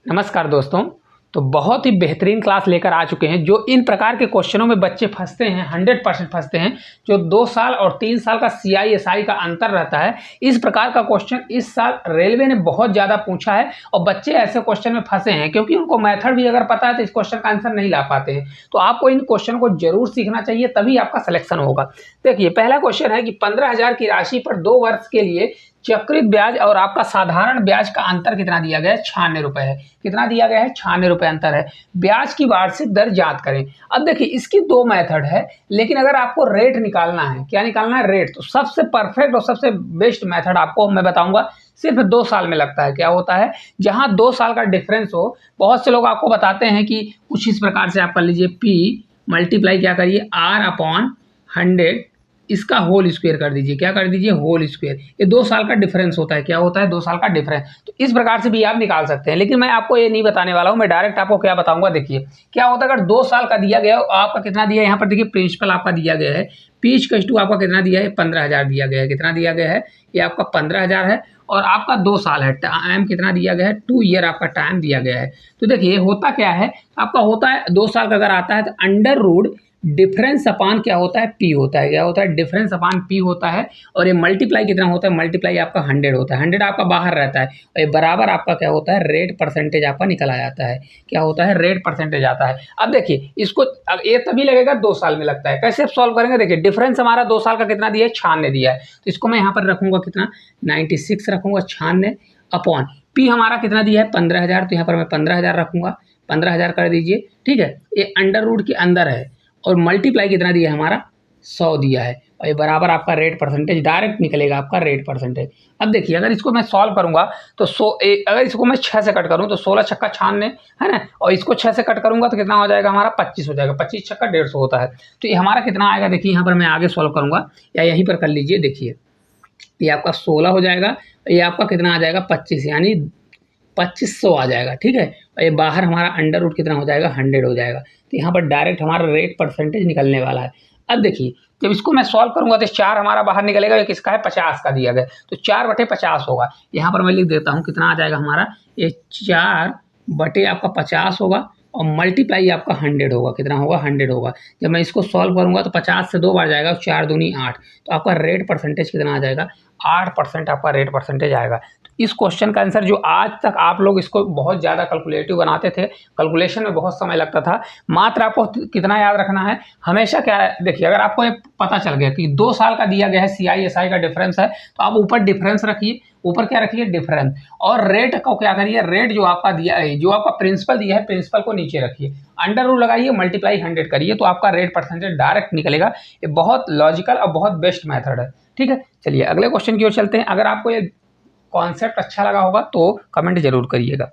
नमस्कार दोस्तों। तो बहुत ही बेहतरीन क्लास लेकर आ चुके हैं। जो इन प्रकार के क्वेश्चनों में बच्चे फंसते हैं 100% फंसते हैं। जो 2 साल और 3 साल का CI/SI का अंतर रहता है, इस प्रकार का क्वेश्चन इस साल रेलवे ने बहुत ज़्यादा पूछा है और बच्चे ऐसे क्वेश्चन में फंसे हैं क्योंकि उनको मेथड भी अगर पता है तो इस क्वेश्चन का आंसर नहीं ला पाते हैं। तो आपको इन क्वेश्चन को जरूर सीखना चाहिए, तभी आपका सिलेक्शन होगा। देखिए, पहला क्वेश्चन है कि 15,000 की राशि पर 2 वर्ष के लिए चक्रवृद्धि ब्याज और आपका साधारण ब्याज का अंतर कितना दिया गया है? 96 रुपए है। कितना दिया गया है? 96 रुपए अंतर है। ब्याज की वार्षिक दर ज्ञात करें। अब देखिए, इसकी 2 मेथड है, लेकिन अगर आपको रेट निकालना है, क्या निकालना है? रेट। तो सबसे परफेक्ट और सबसे बेस्ट मेथड आपको मैं बताऊंगा, सिर्फ 2 साल में लगता है। क्या होता है? जहां 2 साल का डिफरेंस हो। बहुत से लोग आपको बताते हैं कि कुछ इस प्रकार से आप कर लीजिए, P मल्टीप्लाई क्या करिए, R/100, इसका होल स्क्वायर कर दीजिए। क्या कर दीजिए? Whole square. ये 2 साल का डिफरेंस होता है। क्या होता है? 2 साल का डिफरेंस। तो इस प्रकार से भी आप निकाल सकते हैं, लेकिन मैं आपको ये नहीं बताने वाला हूं। मैं डायरेक्ट आपको क्या बताऊंगा, देखिए क्या होता है। अगर 2 साल का दिया गया, आपका कितना दिया है यहाँ पर? देखिए, प्रिंसिपल आपका दिया गया है, P/2 आपका कितना दिया है? 15,000 दिया गया है। कितना दिया गया है? ये आपका 15,000 है और आपका 2 साल है। टाइम कितना दिया गया है? 2 ईयर आपका टाइम दिया गया है। तो देखिए, होता क्या है आपका, होता है 2 साल का अगर आता है तो अंडर रूट डिफरेंस अपान क्या होता है? P होता है। क्या होता है? डिफरेंस अपान P होता है। और ये मल्टीप्लाई कितना होता है? मल्टीप्लाई आपका 100 होता है। 100 आपका बाहर रहता है और ये बराबर आपका क्या होता है? रेट परसेंटेज आपका निकल आ जाता है। क्या होता है? रेट परसेंटेज आता है। अब देखिए, इसको अब ये तभी लगेगा 2 साल में लगता है। कैसे सॉल्व करेंगे? देखिए, डिफरेंस हमारा 2 साल का कितना दिया है? 96 दिया है। तो इसको मैं यहाँ पर रखूंगा कितना? 96 रखूंगा। 96 अपॉन P हमारा कितना दिया है? 15,000। तो यहाँ पर मैं 15,000 रखूंगा। 15,000 कर दीजिए, ठीक है। ये अंडर रूट के अंदर है और मल्टीप्लाई कितना दिया है हमारा? 100 दिया है और ये बराबर आपका रेट परसेंटेज डायरेक्ट निकलेगा आपका रेट परसेंटेज। अब देखिए, अगर इसको मैं सॉल्व करूंगा तो अगर इसको मैं 6 से कट करूं तो 16 छक्का 96 है ना, और इसको 6 से कट करूंगा तो कितना हो जाएगा हमारा? 25 हो जाएगा। 25 छक्का 150 होता है। तो ये हमारा कितना आएगा? देखिए, यहाँ पर मैं आगे सॉल्व करूंगा या यहीं पर कर लीजिए। देखिए, ये आपका 16 हो जाएगा, ये आपका कितना आ जाएगा? 25, यानी 2500 आ जाएगा, ठीक है। और ये बाहर हमारा अंडर रूट कितना हो जाएगा? 100 हो जाएगा। तो यहाँ पर डायरेक्ट हमारा रेट परसेंटेज निकलने वाला है। अब देखिए, जब इसको मैं सॉल्व करूंगा तो 4 हमारा बाहर निकलेगा। ये किसका है? 50 का दिया गया। तो 4/50 होगा। यहाँ पर मैं लिख देता हूँ, कितना आ जाएगा हमारा? ये 4/ आपका 50 होगा और मल्टीप्लाई आपका 100 होगा। कितना होगा? 100 होगा। जब मैं इसको सॉल्व करूंगा तो 50 से 2 बार जाएगा, 4 दूनी 8। तो आपका रेट परसेंटेज कितना आ जाएगा? 8% आपका रेट परसेंटेज आएगा। तो इस क्वेश्चन का आंसर, जो आज तक आप लोग इसको बहुत ज़्यादा कैलकुलेटिव बनाते थे, कैलकुलेशन में बहुत समय लगता था, मात्र आपको कितना याद रखना है हमेशा? क्या है, देखिए, अगर आपको ये पता चल गया कि 2 साल का दिया गया है, CI/SI का डिफरेंस है, तो आप ऊपर डिफरेंस रखिए। ऊपर क्या रखिए? डिफरेंस। और रेट को क्या करिए? रेट जो आपका दिया है, जो आपका प्रिंसिपल दिया है, प्रिंसिपल को नीचे रखिए, अंडर रूट लगाइए, मल्टीप्लाई 100 करिए, तो आपका रेट परसेंटेज डायरेक्ट निकलेगा। ये बहुत लॉजिकल और बहुत बेस्ट मेथड है, ठीक है। चलिए अगले क्वेश्चन की ओर चलते हैं। अगर आपको ये कॉन्सेप्ट अच्छा लगा होगा तो कमेंट जरूर करिएगा।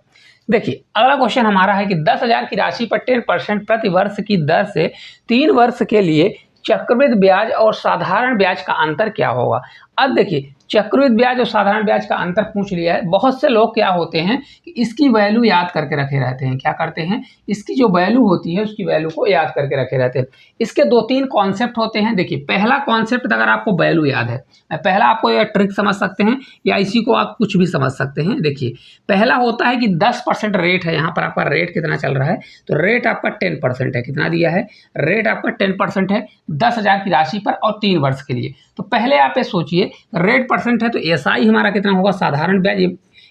देखिए, अगला क्वेश्चन हमारा है कि 10,000 की राशि पर 10% प्रति वर्ष की दर से 3 वर्ष के लिए चक्रवृद्धि ब्याज और साधारण ब्याज का अंतर क्या होगा? अब देखिए, चक्रवृद्धि ब्याज और साधारण ब्याज का अंतर पूछ लिया है। बहुत से लोग क्या होते हैं कि इसकी वैल्यू याद करके रखे रहते हैं। क्या करते हैं? इसकी जो वैल्यू होती है उसकी वैल्यू को याद करके रखे रहते हैं। इसके 2-3 कॉन्सेप्ट होते हैं। देखिए, पहला कॉन्सेप्ट, अगर आपको वैल्यू याद है, पहला आपको यह ट्रिक समझ सकते हैं या इसी को आप कुछ भी समझ सकते हैं। देखिए, पहला होता है कि 10% रेट है। यहाँ पर आपका रेट कितना चल रहा है? तो रेट आपका 10% है। कितना दिया है? रेट आपका 10% है 10,000 की राशि पर और 3 वर्ष के लिए। तो पहले आप ये सोचिए, रेट परसेंट है तो SI हमारा कितना होगा? साधारण ब्याज।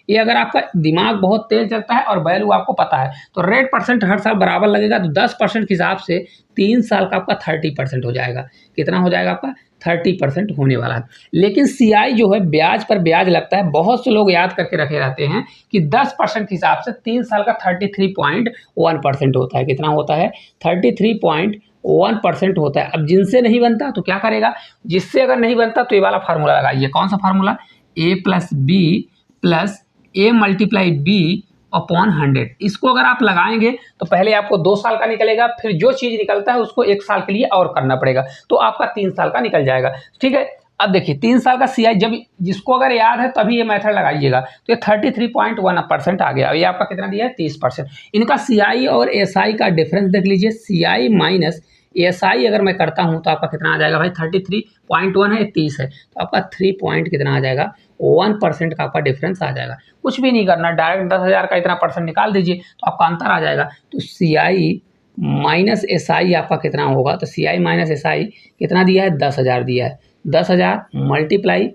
ये अगर आपका दिमाग बहुत तेज चलता है और वैल्यू आपको पता है तो रेट परसेंट हर साल बराबर लगेगा। तो 10% के हिसाब से 3 साल का आपका 30% हो जाएगा। कितना हो जाएगा आपका? 30% होने वाला है। लेकिन CI जो है, ब्याज पर ब्याज लगता है। बहुत से लोग याद करके रखे रहते हैं कि 10% के हिसाब से 3 साल का 33.1% होता है। कितना होता है? 33.1% होता है। अब जिनसे नहीं बनता तो क्या करेगा? जिससे अगर नहीं बनता तो ये वाला फार्मूला लगाइए। कौन सा फार्मूला? A+B+A×B/100। इसको अगर आप लगाएंगे तो पहले आपको 2 साल का निकलेगा, फिर जो चीज निकलता है उसको 1 साल के लिए और करना पड़ेगा, तो आपका 3 साल का निकल जाएगा, ठीक है। अब देखिए, 3 साल का CI, जब जिसको अगर याद है तभी ये मेथड लगाइएगा। तो ये 33.1% आ गया। ये आपका कितना दिया है? 30%। इनका CI और SI का डिफरेंस देख लीजिए। CI माइनस एएसआई अगर मैं करता हूँ तो आपका कितना आ जाएगा भाई 33.1 है, 30 है, तो आपका 3 पॉइंट कितना आ जाएगा 1% का आपका डिफरेंस आ जाएगा। कुछ भी नहीं करना, डायरेक्ट 10,000 का इतना परसेंट निकाल दीजिए तो आपका अंतर आ जाएगा। तो CI माइनस SI आपका कितना होगा, तो CI माइनस SI कितना दिया है 10,000 दिया है, 10,000 मल्टीप्लाई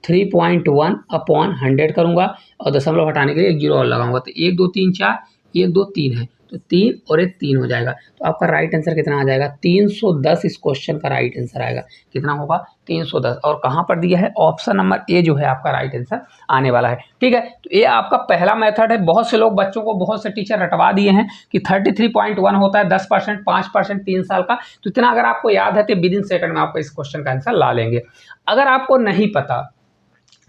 3.1 अपॉन 100 करूँगा और दशमलव हटाने के लिए एक जीरो और लगाऊंगा, तो 1 2 3 4, 1 2 3 है, तो 3 और 1 3 हो जाएगा। तो आपका राइट आंसर कितना आ जाएगा 310, इस क्वेश्चन का राइट आंसर आएगा। कितना होगा 310, और कहाँ पर दिया है ऑप्शन नंबर ए जो है आपका राइट आंसर आने वाला है। ठीक है, तो ये आपका पहला मेथड है। बहुत से लोग बच्चों को, बहुत से टीचर रटवा दिए हैं कि 33.1 होता है 10%, 5%, 3 साल का, तो इतना अगर आपको याद है तो विद इन सेकंड में आपको इस क्वेश्चन का आंसर ला लेंगे। अगर आपको नहीं पता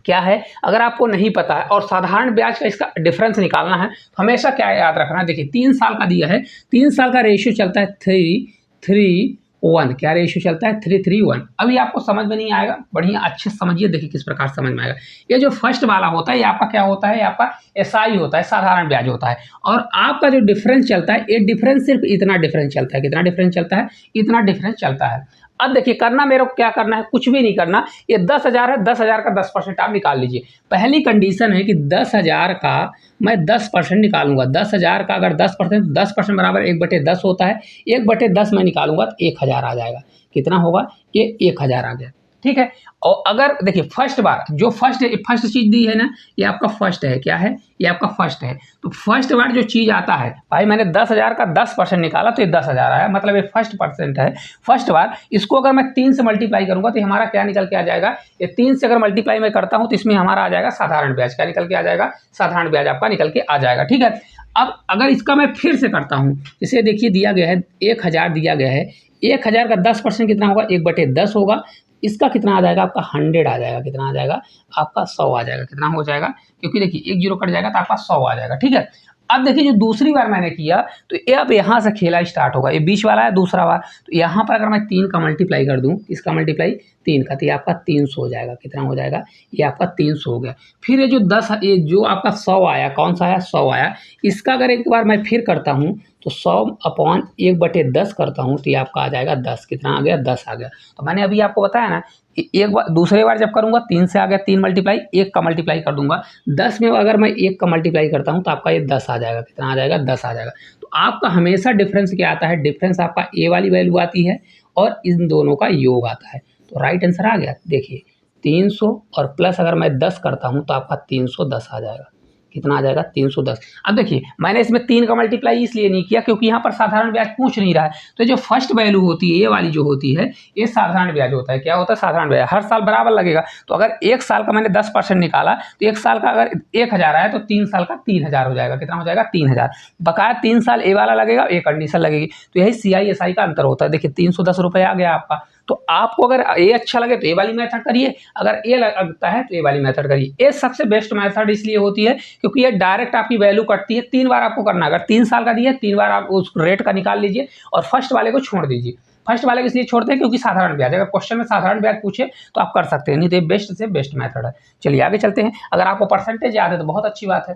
क्या है, अगर आपको नहीं पता है और साधारण ब्याज का इसका डिफरेंस निकालना है, तो हमेशा क्या याद रखना है, देखिए 3 साल का दिया है, 3 साल का रेशियो चलता है 3:3:1, क्या रेशियो चलता है 3:3:1। अभी आपको समझ में नहीं आएगा, बढ़िया अच्छे से समझिए, देखिए किस प्रकार समझ में आएगा। ये जो फर्स्ट वाला होता है ये आपका क्या होता है, ये आपका SI होता है, साधारण ब्याज होता है, और आपका जो डिफरेंस चलता है, ये डिफरेंस सिर्फ इतना डिफरेंस चलता है, कितना डिफरेंस चलता है, इतना डिफरेंस चलता है। अब देखिए करना मेरे को क्या करना है, कुछ भी नहीं करना, ये 10,000 है, 10,000 का 10% आप निकाल लीजिए। पहली कंडीशन है कि 10,000 का मैं 10% निकालूंगा, 10,000 का अगर 10%, 10% बराबर 1/10 होता है, 1/10 मैं निकालूंगा तो 1,000 आ जाएगा। कितना होगा, ये 1,000 आ गया। ठीक है, और अगर देखिए फर्स्ट बार जो फर्स्ट चीज दी है ना, ये आपका फर्स्ट है, क्या है, ये आपका फर्स्ट है। तो फर्स्ट बार जो चीज आता है, भाई मैंने 10,000 का 10% निकाला तो ये 10,000 आया, मतलब ये फर्स्ट परसेंट है, फर्स्ट बार। इसको अगर मैं 3 से मल्टीप्लाई करूंगा तो हमारा क्या निकल के आ जाएगा, ये 3 से अगर मल्टीप्लाई मैं करता हूं तो इसमें हमारा आ जाएगा साधारण ब्याज, क्या निकल के आ जाएगा, साधारण ब्याज आपका निकल के आ जाएगा। ठीक है, अब अगर इसका मैं फिर से करता हूं, जैसे देखिए दिया गया है 1,000 दिया गया है, 1,000 का 10% कितना होगा, 1/10 होगा, इसका कितना आ जाएगा आपका 100 आ जाएगा, कितना आ जाएगा आपका 100 आ जाएगा, कितना हो जाएगा, क्योंकि देखिए एक जीरो कट जाएगा तो आपका 100 आ जाएगा। ठीक है, अब देखिए जो दूसरी बार मैंने किया तो ये अब यहाँ से खेला स्टार्ट होगा, ये बीच वाला है दूसरा बार, तो यहाँ पर अगर मैं 3 का मल्टीप्लाई कर दूँ, इसका मल्टीप्लाई 3 का, तो ये आपका 300 हो जाएगा, कितना हो जाएगा, ये आपका 300 हो गया। फिर ये जो 10, ये जो आपका 100 आया, कौन सा आया, 100 आया, इसका अगर एक बार मैं फिर करता हूँ तो 100/1/10 करता हूँ तो ये आपका आ जाएगा 10, कितना आ गया, 10 आ गया। तो मैंने अभी आपको बताया ना, एक बार दूसरे बार जब करूंगा 3 से आ गया, 3 मल्टीप्लाई, 1 का मल्टीप्लाई कर दूंगा, 10 में अगर मैं 1 का मल्टीप्लाई करता हूं तो आपका ये 10 आ जाएगा, कितना आ जाएगा, 10 आ जाएगा। तो आपका हमेशा डिफरेंस क्या आता है, डिफरेंस आपका ए वाली वैल्यू आती है और इन दोनों का योग आता है। तो राइट आंसर आ गया, देखिए 300 और प्लस अगर मैं 10 करता हूं तो आपका 310 आ जाएगा, कितना आ जाएगा, 310। अब देखिए मैंने इसमें 3 का मल्टीप्लाई इसलिए नहीं किया क्योंकि यहाँ पर साधारण ब्याज पूछ नहीं रहा है, तो जो फर्स्ट वैल्यू होती है ये वाली जो होती है, ये साधारण ब्याज होता है, क्या होता है, साधारण ब्याज, हर साल बराबर लगेगा। तो अगर 1 साल का मैंने 10% निकाला तो 1 साल का अगर 1,000 आया तो 3 साल का 3,000 हो जाएगा, कितना हो जाएगा, 3,000। बकाया 3 साल ए वाला लगेगा, ए कंडीशन लगेगी, तो यही CI/SI का अंतर होता है। देखिए 310 रुपये आ गया आपका। तो आपको अगर ए अच्छा लगे तो ए वाली मेथड करिए, अगर ए लगता है तो ए वाली मेथड करिए। ए सबसे बेस्ट मेथड इसलिए होती है क्योंकि ये डायरेक्ट आपकी वैल्यू कटती है, 3 बार आपको करना, अगर 3 साल का दिया 3 बार आप उस रेट का निकाल लीजिए और फर्स्ट वाले को छोड़ दीजिए। फर्स्ट वाले को इसलिए छोड़ते हैं क्योंकि साधारण ब्याज, अगर क्वेश्चन में साधारण ब्याज पूछे तो आप कर सकते हैं, नहीं तो बेस्ट से बेस्ट मेथड है। चलिए आगे चलते हैं, अगर आपको परसेंटेज याद है तो बहुत अच्छी बात है।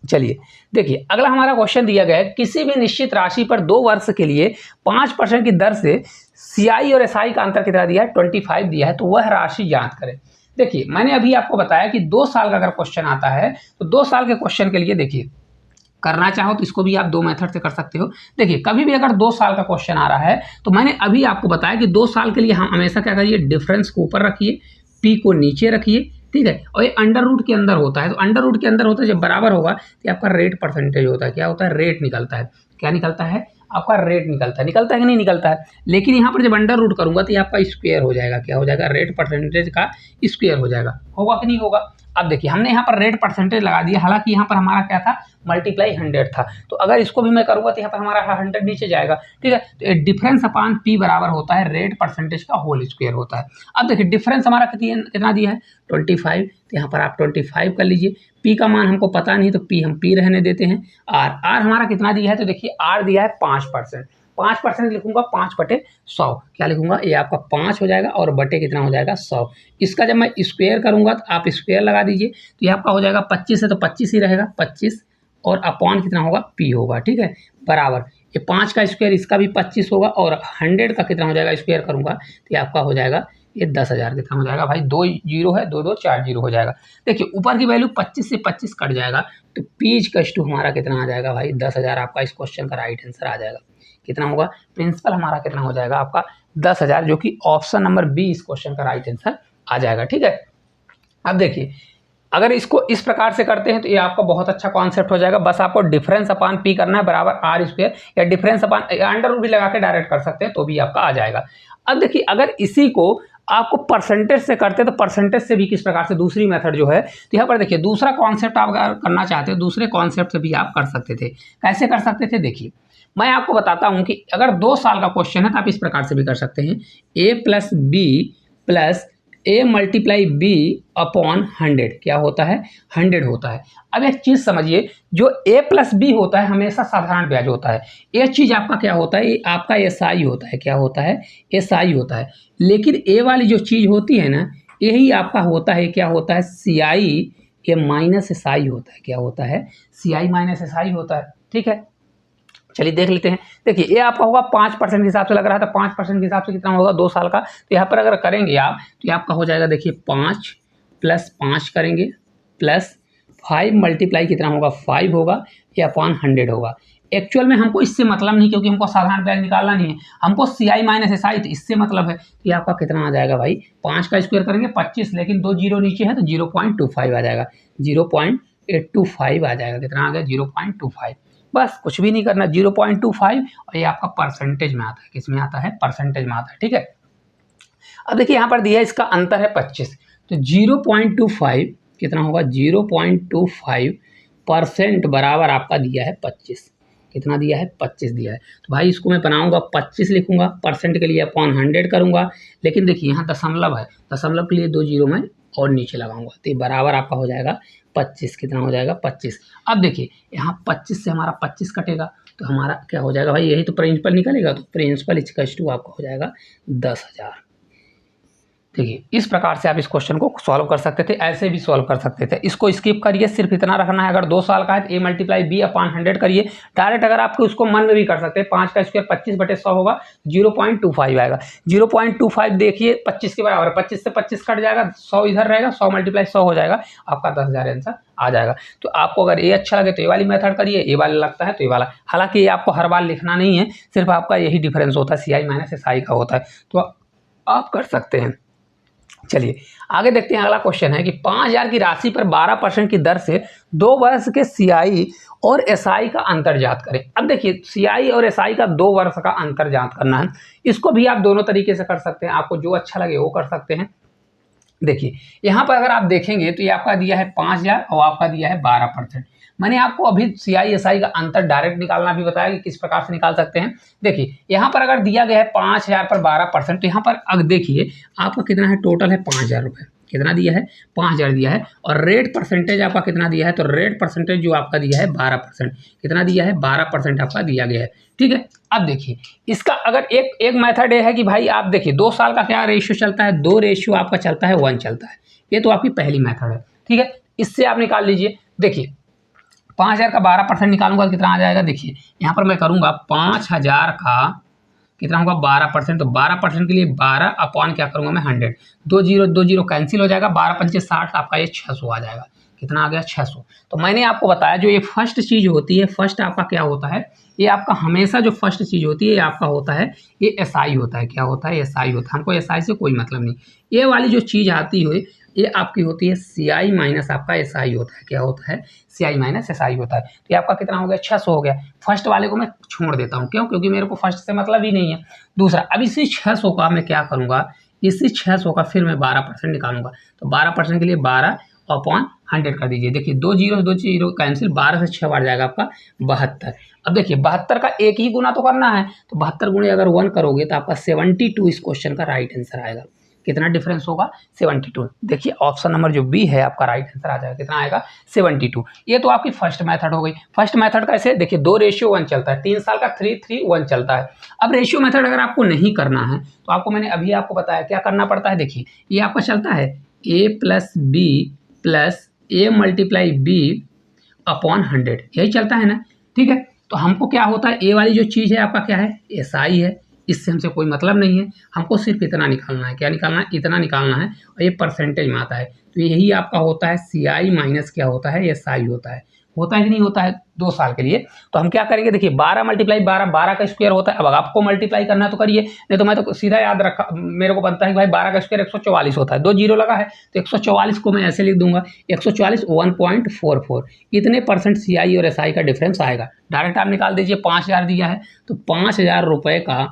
चलिए देखिए अगला हमारा क्वेश्चन दिया गया है, किसी भी निश्चित राशि पर 2 वर्ष के लिए 5% की दर से CI और SI का अंतर कितना दिया है, 25 दिया है, तो वह राशि ज्ञात करें। देखिए मैंने अभी आपको बताया कि 2 साल का अगर क्वेश्चन आता है तो 2 साल के क्वेश्चन के लिए देखिए करना चाहो तो इसको भी आप 2 मेथड से कर सकते हो। देखिए कभी भी अगर 2 साल का क्वेश्चन आ रहा है तो मैंने अभी आपको बताया कि 2 साल के लिए हम हमेशा क्या करिए, डिफरेंस को ऊपर रखिए, P को नीचे रखिए, ठीक है, और ये अंडर रूट के अंदर होता है, तो अंडर रूट के अंदर होता है जब बराबर होगा तो आपका रेट परसेंटेज होता है, क्या होता है, रेट निकलता है, क्या निकलता है, आपका रेट निकलता है कि नहीं निकलता है। लेकिन यहाँ पर जब अंडर रूट करूंगा तो ये आपका स्क्वायर हो जाएगा, क्या हो जाएगा, रेट परसेंटेज का स्क्वायर हो जाएगा, होगा कि नहीं होगा। अब देखिए हमने यहाँ पर रेट परसेंटेज लगा दिया, हालांकि यहाँ पर हमारा क्या था, मल्टीप्लाई 100 था, तो अगर इसको भी मैं करूँगा तो यहाँ पर हमारा 100 नीचे जाएगा, ठीक है। तो डिफरेंस अपॉन P बराबर होता है रेट परसेंटेज का होल स्क्वायर होता है। अब देखिए डिफरेंस हमारा कितना दिया है, 25, तो यहाँ पर आप 25 कर लीजिए। P का मान हमको पता नहीं तो P हम P रहने देते हैं। R हमारा कितना दिया है, तो देखिए R दिया है 5%, 5% लिखूंगा 5/100, क्या लिखूंगा, ये आपका 5 हो जाएगा और बटे कितना हो जाएगा, 100। इसका जब मैं स्क्वायर करूंगा तो आप स्क्वायर लगा दीजिए, तो ये आपका हो जाएगा 25 है तो 25 ही रहेगा, 25 और अपॉन कितना होगा, P होगा, ठीक है, बराबर ये 5 का स्क्वायर इसका भी 25 होगा और 100 का कितना हो जाएगा स्क्वायर करूँगा तो ये आपका हो जाएगा ये 10,000 कितना हो जाएगा भाई, 2 जीरो है, 2 2 4 जीरो हो जाएगा। देखिए ऊपर की वैल्यू 25 से 25 कट जाएगा तो P/2 हमारा कितना आ जाएगा भाई 10,000 आपका इस क्वेश्चन का राइट आंसर आ जाएगा। कितना होगा प्रिंसिपल हमारा कितना हो जाएगा आपका 10,000, जो कि ऑप्शन नंबर बी इस क्वेश्चन का राइट आंसर आ जाएगा। ठीक है, अब देखिए अगर इसको इस प्रकार से करते हैं तो ये आपका बहुत अच्छा कॉन्सेप्ट हो जाएगा। बस आपको डिफरेंस अपॉन पी करना है बराबर आर स्क्वायर, या डिफरेंस अपॉन अंडर रूट भी लगा के डायरेक्ट कर सकते हैं तो भी आपका आ जाएगा। अब देखिए अगर इसी को आपको परसेंटेज से करते हैं तो परसेंटेज से भी किस प्रकार से दूसरी मेथड जो है, तो यहाँ पर देखिए दूसरा कॉन्सेप्ट आप अगर करना चाहते हो दूसरे कॉन्सेप्ट से भी आप कर सकते थे। कैसे कर सकते थे, देखिए मैं आपको बताता हूँ कि अगर 2 साल का क्वेश्चन है तो आप इस प्रकार से भी कर सकते हैं, a plus B plus a multiply B upon 100 क्या होता है 100 होता है। अब एक चीज़ समझिए, जो a प्लस बी होता है हमेशा साधारण ब्याज होता है, ये चीज़ आपका क्या होता है, ये आपका SI होता है, क्या होता है SI होता है। लेकिन a वाली जो चीज़ होती है ना, यही आपका होता है क्या होता है CI, ये माइनस SI होता है, क्या होता है CI माइनस SI होता है। ठीक है, चलिए देख लेते हैं। देखिए ये आपका होगा 5% के हिसाब से लग रहा था, 5% के हिसाब से कितना होगा 2 साल का, तो यहाँ पर अगर करेंगे आप तो ये आपका हो जाएगा, देखिए 5 प्लस 5 करेंगे प्लस 5 मल्टीप्लाई कितना होगा 5 होगा, ये अपॉन 100 होगा। एक्चुअल में हमको इससे मतलब नहीं, क्योंकि हमको साधारण ब्याज निकालना नहीं है, हमको CI माइनस SI, तो इससे मतलब है कि आपका कितना आ जाएगा भाई 5 का स्क्वायर करेंगे 25, लेकिन 2 जीरो नीचे है तो 0.25 आ जाएगा, 0.825 आ जाएगा। कितना आ गया 0.25, बस कुछ भी नहीं करना 0.25, और ये आपका परसेंटेज में आता है, किस में आता है परसेंटेज में आता है। ठीक है, अब देखिए यहाँ पर दिया है इसका अंतर है 25, तो 0.25 कितना होगा 0.25% बराबर आपका दिया है 25, कितना दिया है 25 दिया है। तो भाई इसको मैं बनाऊंगा 25 लिखूंगा, परसेंट के लिए अपॉन 100 करूंगा, लेकिन देखिए यहाँ दशमलव है, दशमलव के लिए 2 जीरो मैं और नीचे लगाऊंगा तो ये बराबर आपका हो जाएगा 25, कितना हो जाएगा 25। अब देखिए यहाँ 25 से हमारा 25 कटेगा तो हमारा क्या हो जाएगा भाई, यही तो प्रिंसिपल निकलेगा, तो प्रिंसिपल इक्वल्स टू आपका हो जाएगा 10,000। देखिए इस प्रकार से आप इस क्वेश्चन को सॉल्व कर सकते थे, ऐसे भी सॉल्व कर सकते थे। इसको स्किप करिए, सिर्फ इतना रखना है, अगर 2 साल का है तो a मल्टीप्लाई बी अपॉन 100 करिए। डायरेक्ट अगर आपको उसको मन में भी कर सकते हैं, 5 का स्क्वायर 25/100 होगा, 0.25 आएगा, 0.25 देखिए 25 के बराबर, 25 से 25 कट जाएगा, 100 इधर रहेगा, 100 मल्टीप्लाई 100 हो जाएगा, आपका 10,000 आंसर आ जाएगा। तो आपको अगर ये अच्छा लगे तो ये वाली मेथड करिए, ये वाला लगता है तो ये वाला, हालांकि ये आपको हर बार लिखना नहीं है, सिर्फ आपका यही डिफरेंस होता है CI माइनस SI का होता है, तो आप कर सकते हैं। चलिए आगे देखते हैं, अगला क्वेश्चन है कि 5,000 की राशि पर 12% की दर से 2 वर्ष के CI और SI का अंतर ज्ञात करें। अब देखिए CI और SI का 2 वर्ष का अंतर ज्ञात करना है, इसको भी आप दोनों तरीके से कर सकते हैं, आपको जो अच्छा लगे वो कर सकते हैं। देखिए यहाँ पर अगर आप देखेंगे तो ये आपका दिया है 5,000 और आपका दिया है 12%। मैंने आपको अभी CI SI का अंतर डायरेक्ट निकालना भी बताया कि किस प्रकार से निकाल सकते हैं। देखिए यहाँ पर अगर दिया गया है 5,000 पर 12%, तो यहाँ पर अगर देखिए आपका कितना है, टोटल है 5,000 रुपये, कितना दिया है 5,000 दिया है, और रेट परसेंटेज आपका कितना दिया है, तो रेट परसेंटेज जो आपका दिया है 12%, कितना दिया है 12% आपका दिया गया है। ठीक है, अब देखिए इसका अगर एक मेथड ये है कि भाई आप देखिए 2 साल का क्या रेशियो चलता है, 2 रेशियो आपका चलता है 1 चलता है, ये तो आपकी पहली मेथड है। ठीक है, इससे आप निकाल लीजिए। देखिए 5,000 का 12% निकालूंगा कितना आ जाएगा, देखिए यहाँ पर मैं करूँगा 5,000 का कितना होगा 12%, तो 12% के लिए 12 अपॉन क्या करूँगा मैं 100, 2 जीरो कैंसिल हो जाएगा, 12×5 60, आपका ये 600 आ जाएगा। कितना आ गया 600। तो मैंने आपको बताया जो ये फर्स्ट चीज़ होती है, फर्स्ट आपका क्या होता है, ये आपका हमेशा जो फर्स्ट चीज़ होती है ये आपका होता है, ये SI होता है, क्या होता है SI होता है, हमको SI से कोई मतलब नहीं। ये वाली जो चीज़ आती है ये आपकी होती है CI माइनस आपका SI होता है, क्या होता है CI माइनस SI होता है। तो ये आपका कितना हो गया 600 हो गया। फर्स्ट वाले को मैं छोड़ देता हूँ, क्यों, क्योंकि मेरे को फर्स्ट से मतलब ही नहीं है। दूसरा, अब इसी 600 का मैं क्या करूँगा, इसी 600 का फिर मैं 12% निकालूंगा, तो 12% के लिए 12 अपॉन 100 कर दीजिए। देखिए 2 जीरो कैंसिल, 12 से 6 बार जाएगा आपका 72। अब देखिए 72 का एक ही गुना तो करना है, तो 72 गुणे अगर 1 करोगे तो आपका 72 इस क्वेश्चन का राइट आंसर आएगा। कितना डिफरेंस होगा 72। देखिए ऑप्शन नंबर जो बी है आपका राइट आंसर आ जाएगा, कितना आएगा 72। ये तो आपकी फर्स्ट मेथड हो गई। फर्स्ट मेथड कैसे, देखिए 2:1 चलता है, 3 साल का 3:1 चलता है। अब रेशियो मेथड अगर आपको नहीं करना है तो आपको मैंने अभी आपको बताया क्या करना पड़ता है। देखिए ये आपका चलता है A plus B plus A multiply B upon 100, यही चलता है ना। ठीक है, तो हमको क्या होता है, ए वाली जो चीज़ है आपका क्या है, एसआई है, इससे हमसे कोई मतलब नहीं है, हमको सिर्फ इतना निकालना है। क्या निकालना है, इतना निकालना है, और ये परसेंटेज में आता है। तो यही आपका होता है सीआई माइनस क्या होता है, एसआई होता है कि नहीं होता है 2 साल के लिए। तो हम क्या करेंगे, देखिए 12 × 12, 12 का स्क्वायर होता है। अब आपको मल्टीप्लाई करना है तो करिए, नहीं तो मैं तो सीधा याद रखा, मेरे को बनता है कि भाई 12 का स्क्वायर 144 होता है, 2 जीरो लगा है तो 144 को मैं ऐसे लिख दूंगा, 144 1.44। इतने परसेंट सीआई और एसआई का डिफरेंस आएगा। डायरेक्ट आप निकाल दीजिए, 5000 दिया है तो 5000 रुपये का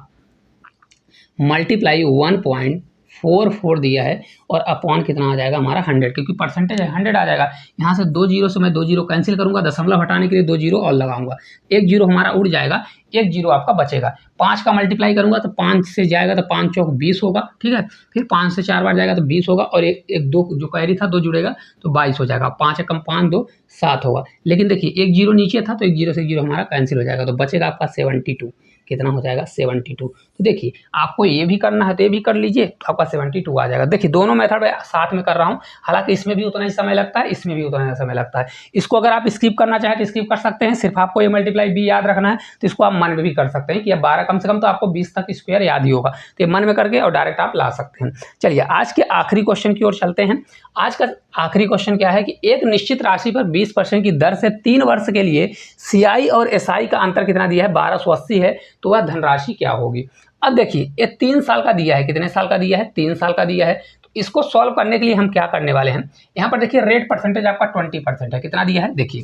मल्टीप्लाई 1.44 दिया है, और अपॉन कितना आ जाएगा हमारा 100, क्योंकि परसेंटेज है 100 आ जाएगा। यहाँ से 2 जीरो से मैं 2 जीरो कैंसिल करूंगा, दशमलव हटाने के लिए 2 जीरो और लगाऊंगा, 1 जीरो हमारा उड़ जाएगा, 1 जीरो आपका बचेगा। 5 का मल्टीप्लाई करूंगा तो 5 से जाएगा तो 5 चौक 20 होगा, ठीक है। फिर 5 से 4 बार जाएगा तो 20 होगा, और एक 2 जो कैरी था 2 जुड़ेगा तो 22 हो जाएगा। 5 कम 5 2 7 होगा। लेकिन देखिए 1 जीरो नीचे था तो 1 जीरो से 1 जीरो हमारा कैंसिल हो जाएगा, तो बचेगा आपका 72। कितना हो जाएगा, 72। तो देखिए आपको ये भी करना है तो ये भी कर लीजिए, तो आपका 72 आ जाएगा। देखिए दोनों मेथड में साथ में कर रहा हूँ, हालांकि इसमें भी उतना ही समय लगता है, इसमें भी उतना ही समय लगता है। इसको अगर आप स्किप करना चाहें तो स्किप कर सकते हैं, सिर्फ आपको ये मल्टीप्लाई बी याद रखना है। तो इसको आप मन में भी कर सकते हैं कि अब 12 कम से कम तो आपको 20 तक स्क्वायर याद ही होगा, तो ये मन में करके और डायरेक्ट आप ला सकते हैं। चलिए आज के आखिरी क्वेश्चन की ओर चलते हैं। आज का आखिरी क्वेश्चन क्या है कि एक निश्चित राशि पर 20% की दर से 3 वर्ष के लिए सीआई और एसआई का अंतर कितना दिया है, 1280 है, तो वह धनराशि क्या होगी। अब देखिए ये 3 साल का दिया है, कितने साल का दिया है, 3 साल का दिया है। तो इसको सॉल्व करने के लिए हम क्या करने वाले हैं, यहाँ पर देखिए रेट परसेंटेज आपका 20% है, कितना दिया है, देखिए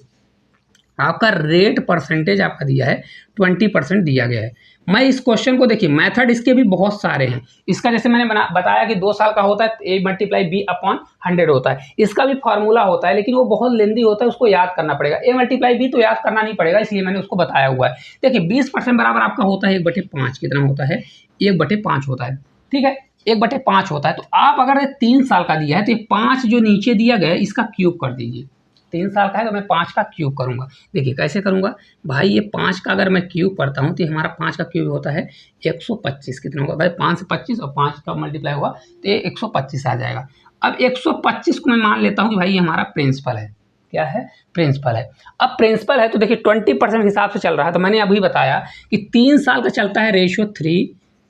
आपका रेट परसेंटेज आपका दिया है 20% दिया गया है। मैं इस क्वेश्चन को देखिए, मेथड इसके भी बहुत सारे हैं। इसका जैसे मैंने बताया कि 2 साल का होता है, a × b/100 होता है। इसका भी फार्मूला होता है, लेकिन वो बहुत लेंदी होता है, उसको याद करना पड़ेगा। a × b तो याद करना नहीं पड़ेगा, इसलिए मैंने उसको बताया हुआ है। देखिए 20% बराबर आपका होता है 1/5, कितना होता है, 1/5 होता है, ठीक है, 1/5 होता है। तो आप अगर 3 साल का दिया है तो ये 5 जो नीचे दिया गया है इसका क्यूब कर दीजिए। 3 साल का है तो मैं 5 का क्यूब करूंगा। देखिए कैसे करूंगा भाई, ये 5 का अगर मैं क्यूब करता हूं तो हमारा 5 का क्यूब होता है 125। कितना होगा भाई, 5 से 25 और 5 का मल्टीप्लाई हुआ तो ये 125 आ जाएगा। अब 125 को मैं मान लेता हूं कि भाई ये हमारा प्रिंसिपल है। क्या है, प्रिंसिपल है। अब प्रिंसिपल है तो देखिए 20% हिसाब से चल रहा है, तो मैंने अभी बताया कि 3 साल का चलता है रेशियो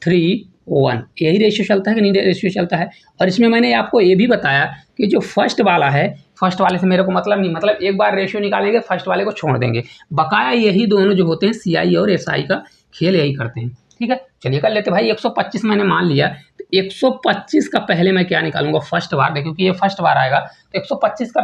3:1, यही रेशियो चलता है कि नहीं रेशियो चलता है। और इसमें मैंने आपको ये भी बताया कि जो फर्स्ट वाला है, फर्स्ट वाले से मेरे को मतलब नहीं, मतलब एक बार रेशियो निकालेंगे फर्स्ट वाले को छोड़ देंगे, बकाया यही दोनों जो होते हैं सीआई और एसआई का खेल यही करते हैं, ठीक है। चलिए कर लेते भाई, 125 मैंने मान लिया, तो 125 का पहले मैं क्या निकालूंगा, फर्स्ट बार, देखो क्योंकि ये फर्स्ट बार आएगा, तो 125 का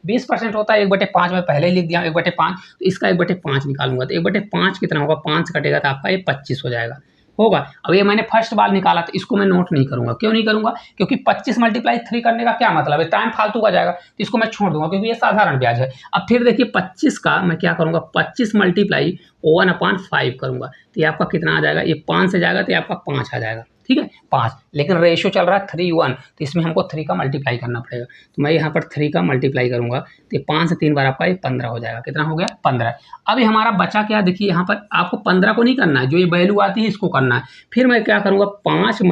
20% होता है 1/5, मैं पहले ही लिख दिया 1/5, तो इसका 1/5 निकालूंगा, तो 1/5 कितना होगा, 5 कटेगा तो आपका ये 25 हो जाएगा, होगा। अब ये मैंने फर्स्ट बार निकाला तो इसको मैं नोट नहीं करूंगा, क्यों नहीं करूंगा, क्योंकि 25 × 3 करने का क्या मतलब है, टाइम फालतू का जाएगा, तो इसको मैं छोड़ दूंगा क्योंकि ये साधारण ब्याज है। अब फिर देखिए 25 का मैं क्या करूंगा, 25 × 1/5 करूंगा, तो ये आपका कितना आ जाएगा, ये 5 से जाएगा तो ये आपका 5 आ जाएगा, ठीक है 5। लेकिन रेशियो चल रहा है 3:1, तो इसमें हमको 3 का मल्टीप्लाई करना पड़ेगा, तो मैं यहाँ पर 3 का मल्टीप्लाई करूंगा तो 5 से 3 बार आपका ये 15 हो जाएगा। कितना हो गया, 15। अब ये हमारा बचा क्या, देखिए यहाँ पर आपको 15 को नहीं करना है, जो ये वैल्यू आती है इसको करना है। फिर मैं क्या करूँगा, 5 ×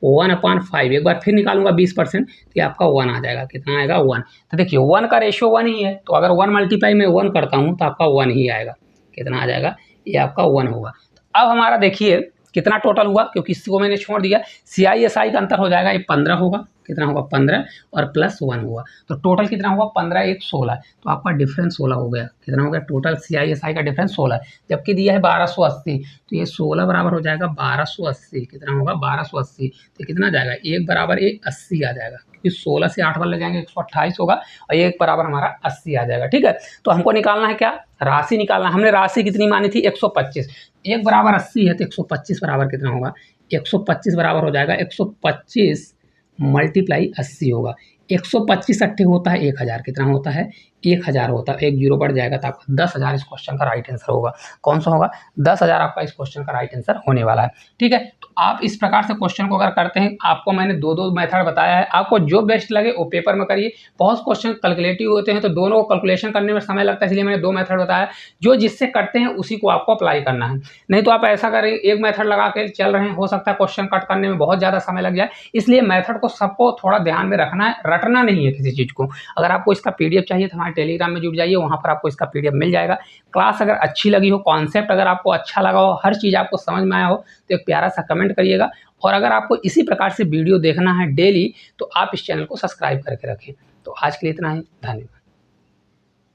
1/5, एक बार फिर निकालूंगा 20%, तो ये आपका 1 आ जाएगा। कितना आएगा, 1। तो देखिए 1 का रेशियो 1 ही है, तो अगर 1 × मैं 1 करता हूँ तो आपका 1 ही आएगा। कितना आ जाएगा, ये आपका 1 होगा। तो अब हमारा देखिए कितना टोटल हुआ, क्योंकि इसको मैंने छोड़ दिया, सीआई एसआई का अंतर हो जाएगा, ये 15 होगा, कितना होगा 15 और प्लस 1 हुआ, तो टोटल कितना हुआ 15 1 16, तो आपका डिफरेंस 16 हो गया। कितना हो गया, टोटल सीआई एसआई का डिफरेंस 16 है, जबकि दिया है 1280, तो ये 16 बराबर हो जाएगा 1280। कितना होगा 1280, तो कितना जाएगा, 1 बराबर 80 आ जाएगा, क्योंकि 16 से 8 बार ले जाएंगे 128 होगा, और 1 बराबर हमारा 80 आ जाएगा, ठीक है। तो हमको निकालना है क्या, राशि निकालना। हमने राशि कितनी मानी थी 125, 1 बराबर 80 है तो 125 बराबर कितना होगा, 125 बराबर हो जाएगा 125 × 80 होगा। 125 अट्ठे होता है 1000, कितना होता है 1000 होता है, 1 जीरो बढ़ जाएगा तो आपका 10,000 इस क्वेश्चन का राइट आंसर होगा। कौन सा होगा, 10,000 आपका इस क्वेश्चन का राइट आंसर होने वाला है, ठीक है। तो आप इस प्रकार से क्वेश्चन को अगर करते हैं, आपको मैंने 2 मेथड बताया है, आपको जो बेस्ट लगे वो पेपर में करिए। बहुत क्वेश्चन कैलकुलेटिव होते हैं तो दोनों को कैलकुलेशन करने में समय लगता है, इसलिए मैंने 2 मेथड बताया, जो जिससे करते हैं उसी को आपको अप्लाई करना है। नहीं तो आप ऐसा करें, एक मेथड लगा के चल रहे हैं, हो सकता है क्वेश्चन कट करने में बहुत ज़्यादा समय लग जाए, इसलिए मेथड को सबको थोड़ा ध्यान में रखना है, रटना नहीं है किसी चीज़ को। अगर आपको इसका PDF चाहिए तो हमारे हमारे टेलीग्राम में जुड़ जाइए, वहाँ पर आपको इसका PDF मिल जाएगा। क्लास अगर अच्छी लगी हो, कॉन्सेप्ट अगर आपको अच्छा लगा हो, हर चीज़ आपको समझ में आया हो, तो एक प्यारा सा कमेंट करिएगा। और अगर आपको इसी प्रकार से वीडियो देखना है डेली, तो आप इस चैनल को सब्सक्राइब करके रखें। तो आज के लिए इतना ही, धन्यवाद।